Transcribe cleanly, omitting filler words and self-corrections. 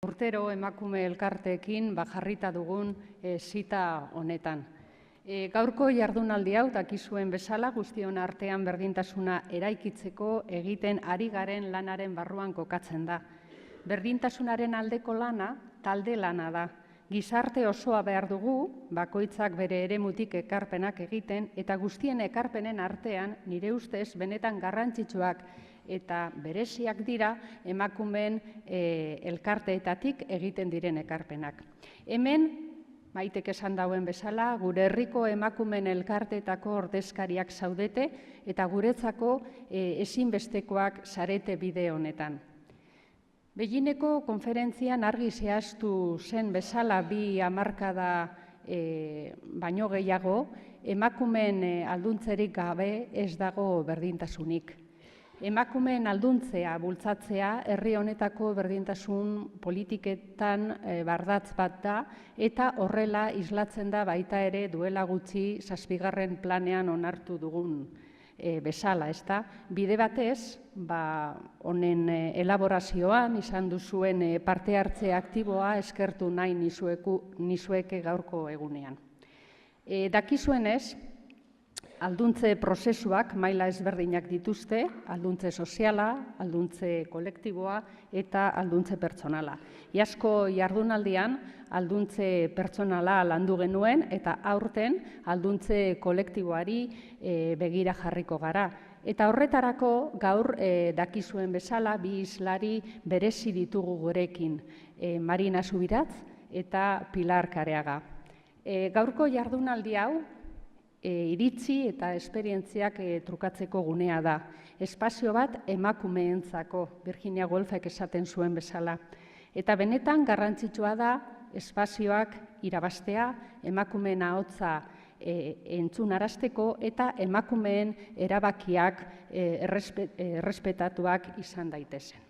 Urtero emakume elkarteekin jarrita dugun zita honetan. Gaurko jardunaldi hau dakizuen bezala guztion artean berdintasuna eraikitzeko egiten ari garen lanaren barruan kokatzen da. Berdintasunaren aldeko lana talde lana da. Gizarte osoa behar dugu, bakoitzak bere eremutik ekarpenak egiten eta guztien ekarpenen artean nire ustez benetan garrantzitsuak eta bereziak dira emakumeen elkarteetatik egiten diren ekarpenak. Hemen, Maitek esan dauen bezala, gure herriko emakumeen elkarteetako ordezkariak zaudete eta guretzako ezinbestekoak zarete bide honetan. Begineko konferentzian argi zehaztu zen bezala 2 hamarkada baino gehiago, emakumeen alduntzerik gabe ez dago berdintasunik. Emakumeen alduntzea bultzatzea herri honetako berdintasun politiketan bardatz bat da eta horrela islatzen da baita ere duela gutxi 7. planean onartu dugun bezala, ezta? Bide batez, honen elaborazioan izan duzuen parte hartze aktiboa eskertu nahi nizueke gaurko egunean. Dakizuenez, alduntze prozesuak maila ezberdinak dituzte, alduntze soziala, alduntze kolektiboa eta alduntze pertsonala. Iazko jardunaldian alduntze pertsonala landu genuen eta aurten alduntze kolektiboari begira jarriko gara. Eta horretarako gaur dakizuen bezala 2 hizlari berezi ditugu gurekin, Marina Zubiratz eta Pilar Kareaga. Gaurko jardunaldi hau iritzi eta esperientziak trukatzeko gunea da. Espazio bat emakumeentzako, Virginia Woolfek esaten zuen bezala. Eta benetan garrantzitsua da espazioak irabaztea, emakumeen ahotsa entzunarazteko eta emakumeen erabakiak errespetatuak izan daitezen.